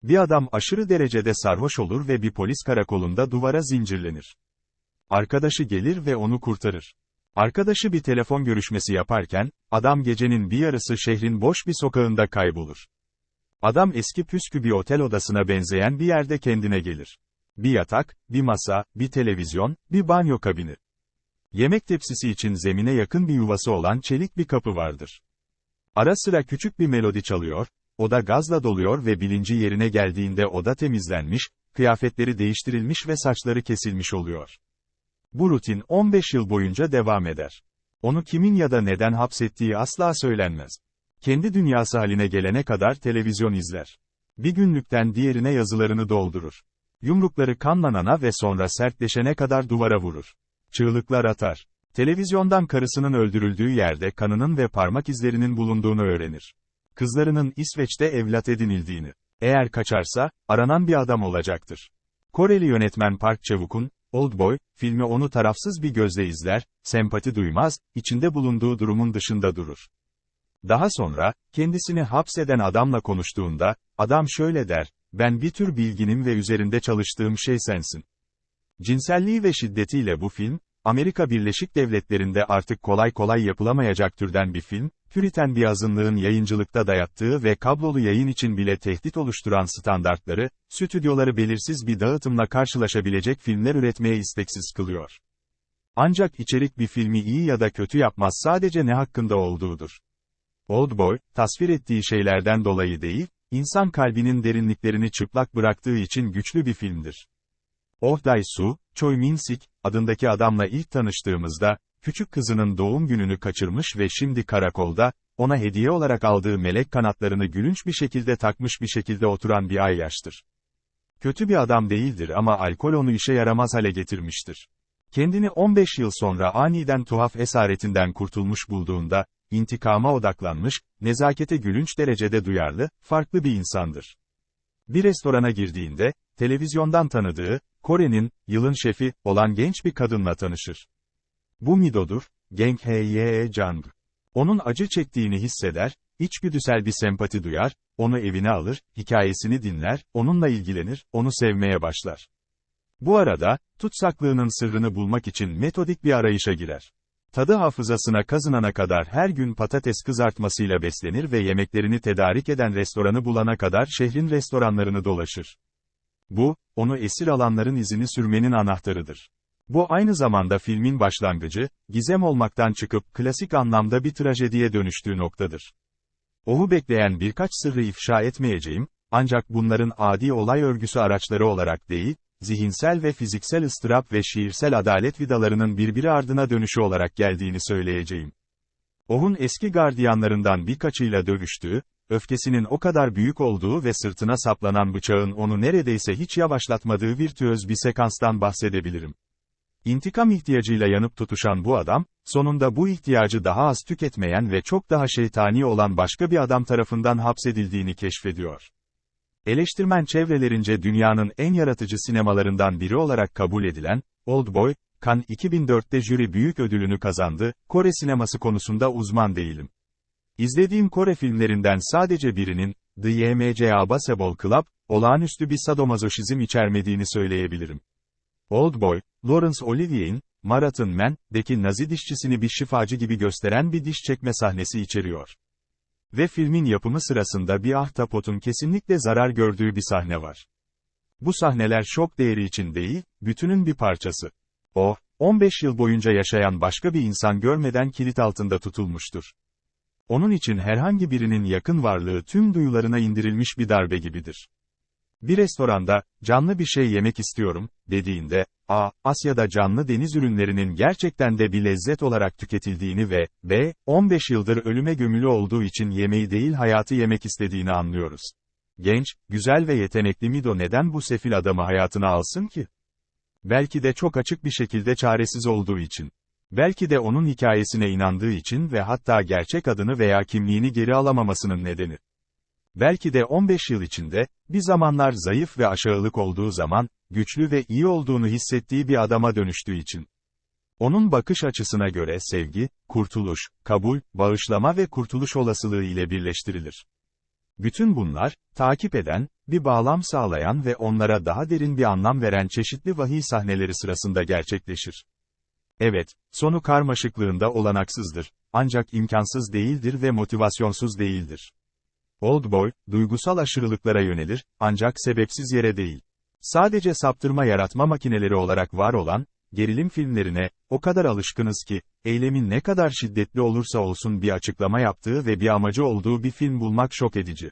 Bir adam aşırı derecede sarhoş olur ve bir polis karakolunda duvara zincirlenir. Arkadaşı gelir ve onu kurtarır. Arkadaşı bir telefon görüşmesi yaparken, adam gecenin bir yarısı şehrin boş bir sokağında kaybolur. Adam eski püskü bir otel odasına benzeyen bir yerde kendine gelir. Bir yatak, bir masa, bir televizyon, bir banyo kabini. Yemek tepsisi için zemine yakın bir yuvası olan çelik bir kapı vardır. Ara sıra küçük bir melodi çalıyor, oda gazla doluyor ve bilinci yerine geldiğinde oda temizlenmiş, kıyafetleri değiştirilmiş ve saçları kesilmiş oluyor. Bu rutin 15 yıl boyunca devam eder. Onu kimin ya da neden hapsettiği asla söylenmez. Kendi dünyası haline gelene kadar televizyon izler. Bir günlükten diğerine yazılarını doldurur. Yumrukları kanlanana ve sonra sertleşene kadar duvara vurur. Çığlıklar atar. Televizyondan karısının öldürüldüğü yerde kanının ve parmak izlerinin bulunduğunu öğrenir. Kızlarının İsveç'te evlat edinildiğini. Eğer kaçarsa, aranan bir adam olacaktır. Koreli yönetmen Park Chan-wook'un Oldboy filmi onu tarafsız bir gözle izler, sempati duymaz, içinde bulunduğu durumun dışında durur. Daha sonra, kendisini hapseden adamla konuştuğunda, adam şöyle der, ben bir tür bilginim ve üzerinde çalıştığım şey sensin. Cinselliği ve şiddetiyle bu film, Amerika Birleşik Devletleri'nde artık kolay kolay yapılamayacak türden bir film, Püriten bir azınlığın yayıncılıkta dayattığı ve kablolu yayın için bile tehdit oluşturan standartları, stüdyoları belirsiz bir dağıtımla karşılaşabilecek filmler üretmeye isteksiz kılıyor. Ancak içerik bir filmi iyi ya da kötü yapmaz, sadece ne hakkında olduğudur. Oldboy, tasvir ettiği şeylerden dolayı değil, insan kalbinin derinliklerini çıplak bıraktığı için güçlü bir filmdir. Oh Dae-soo, Choi Min-sik, adındaki adamla ilk tanıştığımızda, küçük kızının doğum gününü kaçırmış ve şimdi karakolda, ona hediye olarak aldığı melek kanatlarını gülünç bir şekilde takmış bir şekilde oturan bir ayyaştır. Kötü bir adam değildir ama alkol onu işe yaramaz hale getirmiştir. Kendini 15 yıl sonra aniden tuhaf esaretinden kurtulmuş bulduğunda, intikama odaklanmış, nezakete gülünç derecede duyarlı, farklı bir insandır. Bir restorana girdiğinde, televizyondan tanıdığı, Kore'nin, yılın şefi, olan genç bir kadınla tanışır. Bu Mido'dur, Geng Hye-jang. Onun acı çektiğini hisseder, içgüdüsel bir sempati duyar, onu evine alır, hikayesini dinler, onunla ilgilenir, onu sevmeye başlar. Bu arada, tutsaklığının sırrını bulmak için metodik bir arayışa girer. Tadı hafızasına kazınana kadar her gün patates kızartmasıyla beslenir ve yemeklerini tedarik eden restoranı bulana kadar şehrin restoranlarını dolaşır. Bu, onu esir alanların izini sürmenin anahtarıdır. Bu aynı zamanda filmin başlangıcı, gizem olmaktan çıkıp klasik anlamda bir trajediye dönüştüğü noktadır. Ohu bekleyen birkaç sırrı ifşa etmeyeceğim, ancak bunların adi olay örgüsü araçları olarak değil, zihinsel ve fiziksel ıstırap ve şiirsel adalet vidalarının birbiri ardına dönüşü olarak geldiğini söyleyeceğim. Oh'un eski gardiyanlarından birkaçıyla dövüştüğü, öfkesinin o kadar büyük olduğu ve sırtına saplanan bıçağın onu neredeyse hiç yavaşlatmadığı virtüöz bir sekanstan bahsedebilirim. İntikam ihtiyacıyla yanıp tutuşan bu adam, sonunda bu ihtiyacı daha az tüketmeyen ve çok daha şeytani olan başka bir adam tarafından hapsedildiğini keşfediyor. Eleştirmen çevrelerince dünyanın en yaratıcı sinemalarından biri olarak kabul edilen, Oldboy, Cannes 2004'te jüri büyük ödülünü kazandı, Kore sineması konusunda uzman değilim. İzlediğim Kore filmlerinden sadece birinin, The YMCA Baseball Club, olağanüstü bir sadomazoşizm içermediğini söyleyebilirim. Oldboy, Laurence Olivier'in, Marathon Man'deki Nazi dişçisini bir şifacı gibi gösteren bir diş çekme sahnesi içeriyor. Ve filmin yapımı sırasında bir ahtapotun kesinlikle zarar gördüğü bir sahne var. Bu sahneler şok değeri için değil, bütünün bir parçası. O, 15 yıl boyunca yaşayan başka bir insan görmeden kilit altında tutulmuştur. Onun için herhangi birinin yakın varlığı tüm duyularına indirilmiş bir darbe gibidir. Bir restoranda, canlı bir şey yemek istiyorum, dediğinde, A. Asya'da canlı deniz ürünlerinin gerçekten de bir lezzet olarak tüketildiğini ve, B. 15 yıldır ölüme gömülü olduğu için yemeği değil hayatı yemek istediğini anlıyoruz. Genç, güzel ve yetenekli Mido neden bu sefil adamı hayatına alsın ki? Belki de çok açık bir şekilde çaresiz olduğu için. Belki de onun hikayesine inandığı için ve hatta gerçek adını veya kimliğini geri alamamasının nedeni. Belki de 15 yıl içinde, bir zamanlar zayıf ve aşağılık olduğu zaman, güçlü ve iyi olduğunu hissettiği bir adama dönüştüğü için. Onun bakış açısına göre sevgi, kurtuluş, kabul, bağışlama ve kurtuluş olasılığı ile birleştirilir. Bütün bunlar, takip eden, bir bağlam sağlayan ve onlara daha derin bir anlam veren çeşitli vahiy sahneleri sırasında gerçekleşir. Evet, sonu karmaşıklığında olanaksızdır. Ancak imkansız değildir ve motivasyonsuz değildir. Oldboy, duygusal aşırılıklara yönelir, ancak sebepsiz yere değil. Sadece saptırma yaratma makineleri olarak var olan, gerilim filmlerine, o kadar alışkınız ki, eylemin ne kadar şiddetli olursa olsun bir açıklama yaptığı ve bir amacı olduğu bir film bulmak şok edici.